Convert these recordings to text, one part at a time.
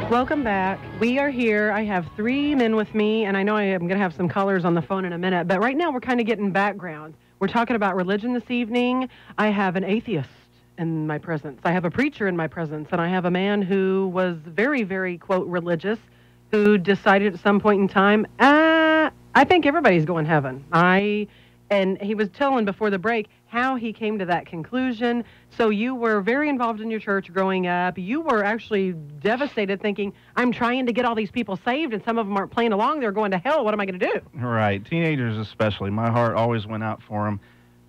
Welcome back. We are here. I have three men with me, and I know I am going to have some callers on the phone in a minute, but right now we're kind of getting background. We're talking about religion this evening. I have an atheist in my presence. I have a preacher in my presence, and I have a man who was very, very, quote, religious, who decided at some point in time, I think everybody's going to heaven. And he was telling before the break how he came to that conclusion. So you were very involved in your church growing up. You were actually devastated thinking, I'm trying to get all these people saved, and some of them aren't playing along. They're going to hell. What am I going to do? Right. Teenagers especially. My heart always went out for them.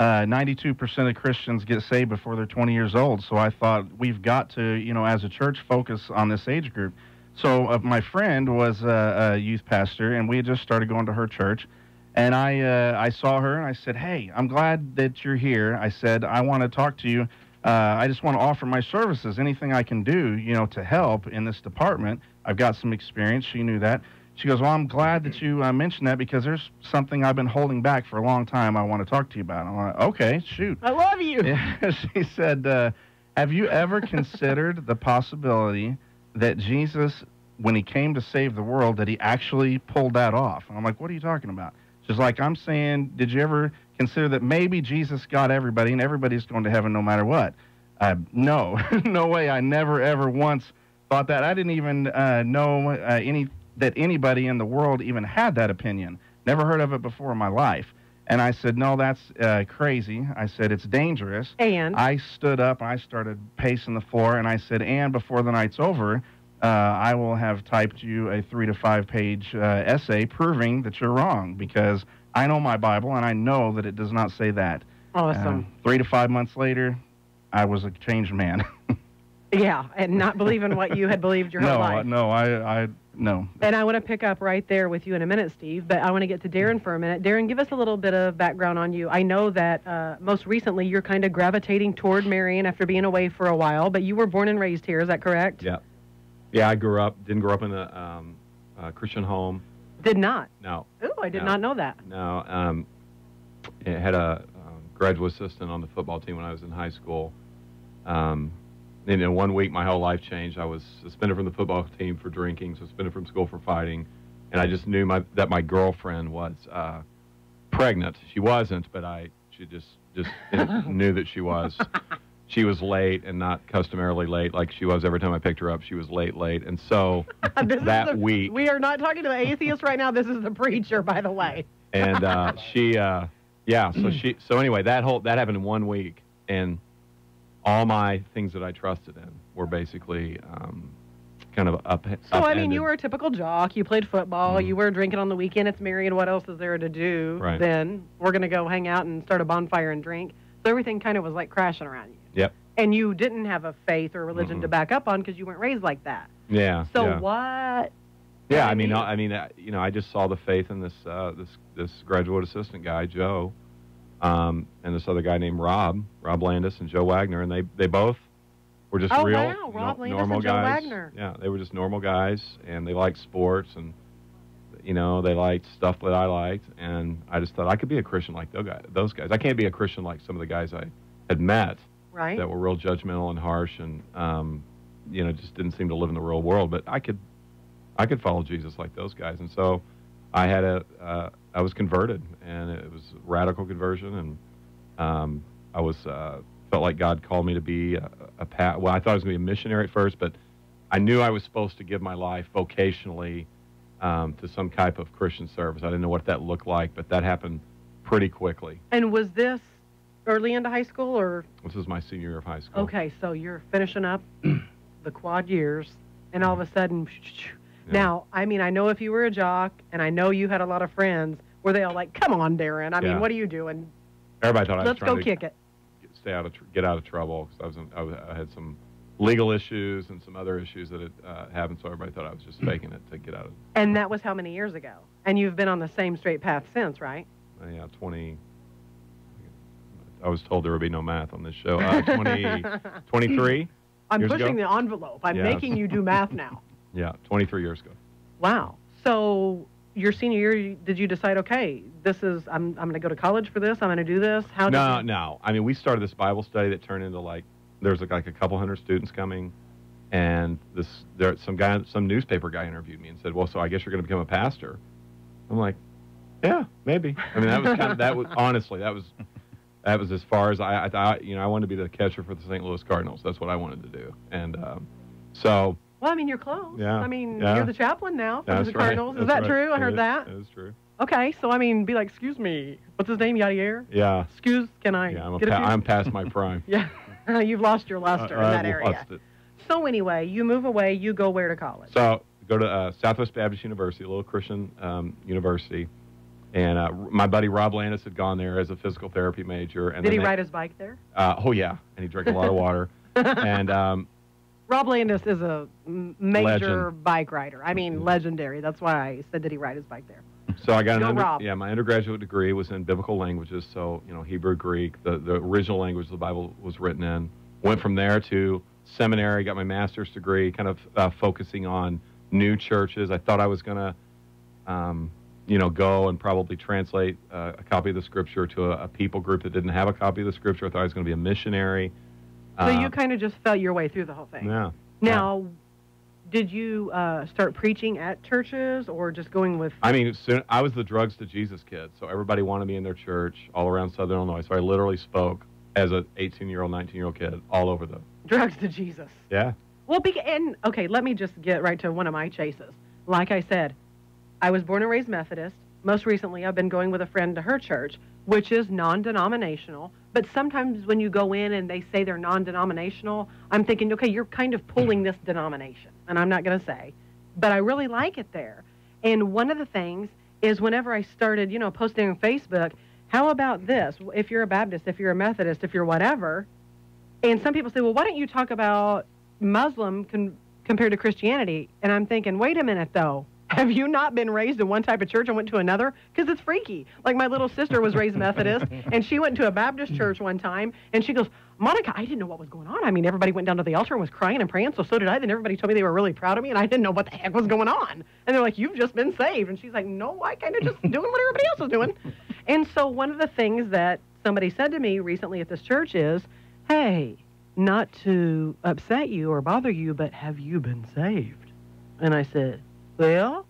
92% of Christians get saved before they're 20 years old. So I thought we've got to, as a church, focus on this age group. So my friend was a youth pastor, and we had just started going to her church. And I saw her, and I said, hey, I'm glad that you're here. I said, I want to talk to you. I just want to offer my services, anything I can do, to help in this department. I've got some experience. She knew that. She goes, well, I'm glad that you mentioned that because there's something I've been holding back for a long time I want to talk to you about. I'm like, okay, shoot. I love you. Yeah, she said, have you ever considered the possibility that Jesus, when he came to save the world, that he actually pulled that off? And I'm like, what are you talking about? She's like, I'm saying, did you ever consider that maybe Jesus got everybody and everybody's going to heaven no matter what? No, no way. I never, ever once thought that. I didn't even know that anybody in the world even had that opinion. Never heard of it before in my life. And I said, no, that's crazy. I said, it's dangerous. And? I stood up, I started pacing the floor, and I said, and before the night's over, I will have typed you a 3 to 5 page essay proving that you're wrong, because I know my Bible and I know that it does not say that. Awesome. 3 to 5 months later, I was a changed man. Yeah, and not believing what you had believed your whole life. No. And I want to pick up right there with you in a minute, Steve, but I want to get to Darrin for a minute. Darrin, give us a little bit of background on you. I know that most recently you're kind of gravitating toward Marion after being away for a while, but you were born and raised here, is that correct? Yeah. Yeah, I didn't grow up in a Christian home. Did not? No. Oh, I did not know that. No. I had a graduate assistant on the football team when I was in high school. And in 1 week, my whole life changed. I was suspended from the football team for drinking, suspended from school for fighting, and I just knew that my girlfriend was pregnant. She wasn't, but she just knew that she was. She was late, and not customarily late like she was every time I picked her up. She was late. And so that week... We are not talking to the atheist right now. This is the preacher, by the way. And so anyway, that happened in 1 week, and all my things that I trusted in were basically kind of upended. So, I mean, you were a typical jock. You played football. You were drinking on the weekend. It's Marion. What else is there to do? Right. Then we're going to go hang out and start a bonfire and drink. So everything kind of was like crashing around you. Yep. And you didn't have a faith or religion to back up on because you weren't raised like that. Yeah. So what? Yeah, I just saw the faith in this graduate assistant guy, Joe, and this other guy named Rob Landis and Joe Wagner, and they both were just Rob Landis normal and Joe guys. Wagner. Yeah, they were just normal guys, and they liked sports, and they liked stuff that I liked, and I just thought I could be a Christian like those guys. I can't be a Christian like some of the guys I had met. Right. That were real judgmental and harsh, and just didn't seem to live in the real world. But I could follow Jesus like those guys, and so I was converted, and it was a radical conversion, and I felt like God called me to be well, I thought I was going to be a missionary at first, but I knew I was supposed to give my life vocationally to some type of Christian service. I didn't know what that looked like, but that happened pretty quickly. And was this early into high school, or? This is my senior year of high school. Okay, so you're finishing up the quad years, and all of a sudden, yeah. Now, I mean, I know if you were a jock, and I know you had a lot of friends, were they all like, come on, Darrin, I mean, what are you doing? Everybody thought I was Let's trying go kick it. Get out of trouble, because I had some legal issues and some other issues that had happened, so everybody thought I was just faking it to get out of it. And that was how many years ago? And you've been on the same straight path since, right? Yeah, 20... I was told there would be no math on this show. 23 I'm years pushing ago? the envelope. I'm making you do math now. Yeah, 23 years ago. Wow. So your senior year, did you decide, okay, I'm going to go to college for this, I'm going to do this? No. I mean, we started this Bible study that turned into there was like a couple hundred students coming, And some newspaper guy interviewed me and said, "Well, so I guess you're going to become a pastor." I'm like, "Yeah, maybe." I mean, that was honestly, that was as far as I wanted to be the catcher for the St. Louis Cardinals. That's what I wanted to do. And so. Well, I mean, you're close. Yeah. I mean, yeah. you're the chaplain now for That's the Cardinals. Right. Is that true? I heard that. That is true. Okay, so I mean, be like, "Excuse me, what's his name, Yadier?" Yeah. Excuse, can I? Yeah, I'm past my prime. Yeah, you've lost your luster in that area. Lost it. So anyway, you move away. You go where to college? So go to Southwest Baptist University, a little Christian university, and my buddy Rob Landis had gone there as a physical therapy major. And did he ride his bike there? Oh yeah, and he drank a lot of water. And Rob Landis is a major legend. bike rider. I mean, legendary. That's why I said, did he ride his bike there? So I got my undergraduate degree was in biblical languages, so Hebrew, Greek, the original language the Bible was written in. Went from there to seminary, got my master's degree, kind of focusing on new churches. I thought I was going to, go and probably translate a copy of the Scripture to a people group that didn't have a copy of the Scripture. I thought I was going to be a missionary. So you kind of just felt your way through the whole thing. Yeah. Now, did you start preaching at churches or just going with... I mean, I was the drugs to Jesus kid, so everybody wanted me in their church all around Southern Illinois. So I literally spoke as an 18-year-old, 19-year-old kid all over the... Drugs to Jesus. Yeah. Well, okay, let me just get right to one of my chases. Like I said, I was born and raised Methodist. Most recently, I've been going with a friend to her church, which is non-denominational. But sometimes when you go in and they say they're non-denominational, I'm thinking, okay, you're kind of pulling this denomination. And I'm not going to say. But I really like it there. And one of the things is whenever I started, posting on Facebook, how about this? If you're a Baptist, if you're a Methodist, if you're whatever. And some people say, well, why don't you talk about Muslim compared to Christianity? And I'm thinking, wait a minute, though. Have you not been raised in one type of church and went to another? Because it's freaky. Like my little sister was raised Methodist, and she went to a Baptist church one time, and she goes, Monica, I didn't know what was going on. I mean, everybody went down to the altar and was crying and praying, so did I. Then everybody told me they were really proud of me, and I didn't know what the heck was going on. And they're like, you've just been saved. And she's like, no, I kind of just doing what everybody else is doing. And so one of the things that somebody said to me recently at this church is, hey, not to upset you or bother you, but have you been saved? And I said, well,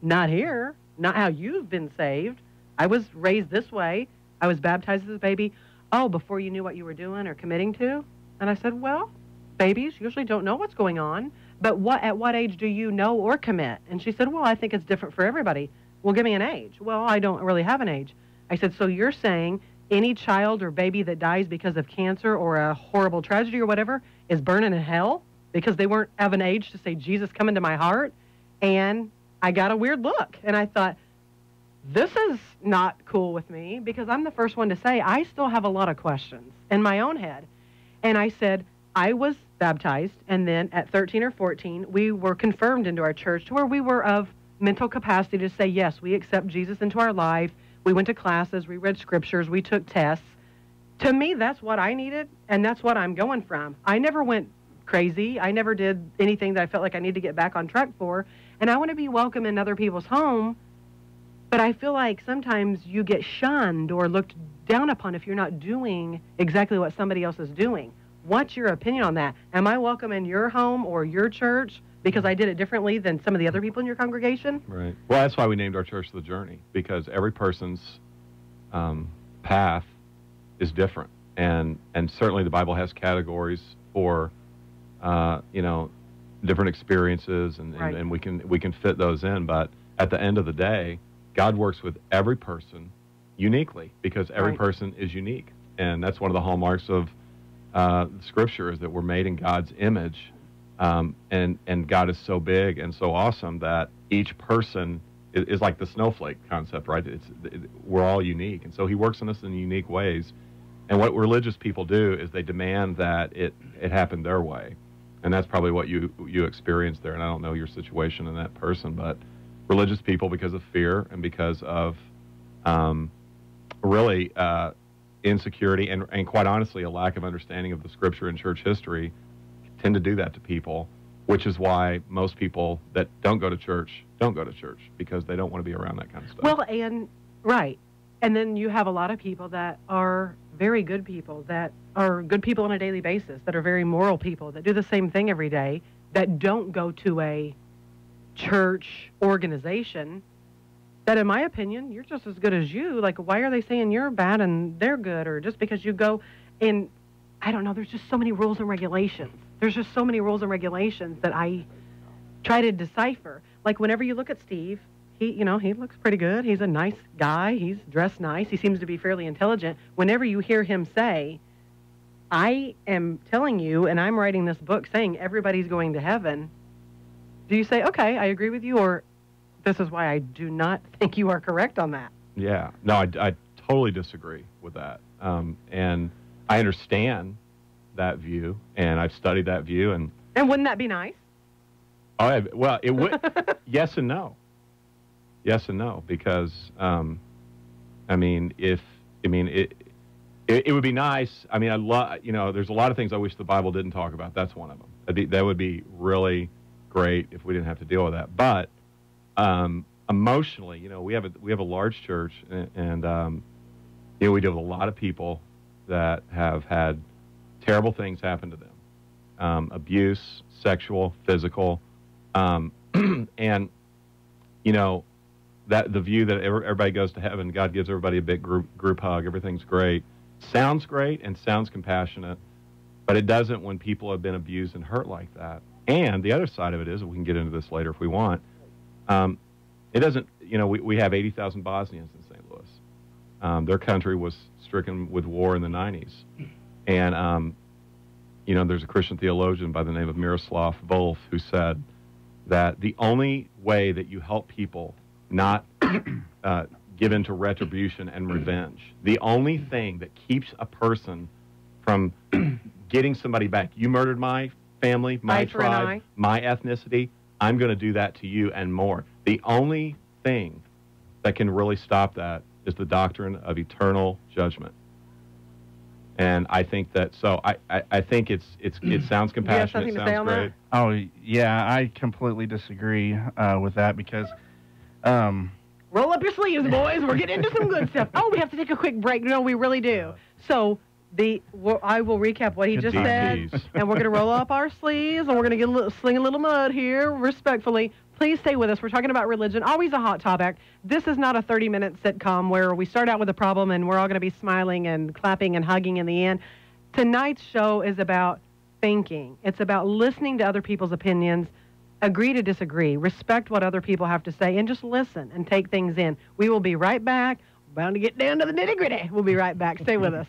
not here, not how you've been saved. I was raised this way. I was baptized as a baby. Oh, before you knew what you were doing or committing to? And I said, well, babies usually don't know what's going on, but at what age do you know or commit? And she said, well, I think it's different for everybody. Well, give me an age. Well, I don't really have an age. I said, so you're saying any child or baby that dies because of cancer or a horrible tragedy or whatever is burning in hell because they weren't of an age to say, Jesus, come into my heart? And I got a weird look, and I thought, this is not cool with me because I'm the first one to say I still have a lot of questions in my own head. And I said, I was baptized, and then at 13 or 14, we were confirmed into our church to where we were of mental capacity to say, yes, we accept Jesus into our life. We went to classes, we read scriptures, we took tests. To me, that's what I needed, and that's what I'm going from. I never went crazy. I never did anything that I felt like I need to get back on track for. And I want to be welcome in other people's home, but I feel like sometimes you get shunned or looked down upon if you're not doing exactly what somebody else is doing. What's your opinion on that? Am I welcome in your home or your church because I did it differently than some of the other people in your congregation? Right. Well, that's why we named our church The Journey, because every person's path is different. And certainly the Bible has categories for, different experiences, and we can fit those in. But at the end of the day, God works with every person uniquely because every person is unique. And that's one of the hallmarks of Scripture is that we're made in God's image. And God is so big and so awesome that each person is like the snowflake concept, right? We're all unique. And so he works on us in unique ways. And what religious people do is they demand that it happen their way. And that's probably what you experienced there. And I don't know your situation in that person, but religious people, because of fear and because of really insecurity and quite honestly a lack of understanding of the Scripture and church history, tend to do that to people, which is why most people that don't go to church don't go to church, because they don't want to be around that kind of stuff. Well, and right. And then you have a lot of people that are very good people that are good people on a daily basis, that are very moral people, that do the same thing every day, that don't go to a church organization, that in my opinion, you're just as good as you. Like, why are they saying you're bad and they're good? Or just because you go in, I don't know, there's just so many rules and regulations. There's just so many rules and regulations that I try to decipher. Like, whenever you look at Steve, he looks pretty good. He's a nice guy. He's dressed nice. He seems to be fairly intelligent. Whenever you hear him say, I am telling you, and I'm writing this book saying everybody's going to heaven, do you say, okay, I agree with you, or this is why I do not think you are correct on that? Yeah. No, I totally disagree with that. And I understand that view, and I've studied that view. And wouldn't that be nice? Oh, well, it would. Yes and no. Yes and no, because it would be nice. I mean, there's a lot of things I wish the Bible didn't talk about. That's one of them. That would be really great if we didn't have to deal with that. But emotionally, we have a large church, and we deal with a lot of people that have had terrible things happen to them, abuse, sexual, physical, and that the view that everybody goes to heaven, God gives everybody a big group hug, everything's great, sounds great and sounds compassionate, but it doesn't when people have been abused and hurt like that. And the other side of it is, and we can get into this later if we want, it doesn't, we have 80,000 Bosnians in St. Louis. Their country was stricken with war in the 90s. And, there's a Christian theologian by the name of Miroslav Volf who said that the only way that you help people not give into retribution and revenge, the only thing that keeps a person from getting somebody back, you murdered my family, my tribe, my ethnicity, I'm going to do that to you and more. The only thing that can really stop that is the doctrine of eternal judgment. And I think that, so I think it sounds compassionate, it sounds great. Oh, yeah, I completely disagree with that because... roll up your sleeves, boys. We're getting into some good stuff. Oh, we have to take a quick break. No, we really do. So I will recap what he just said, and we're going to roll up our sleeves, and we're going to sling a little mud here, respectfully. Please stay with us. We're talking about religion, always a hot topic. This is not a 30-minute sitcom where we start out with a problem and we're all going to be smiling and clapping and hugging in the end. Tonight's show is about thinking. It's about listening to other people's opinions, agree to disagree, respect what other people have to say, and just listen and take things in. We will be right back. We're bound to get down to the nitty-gritty. We'll be right back. Stay with us.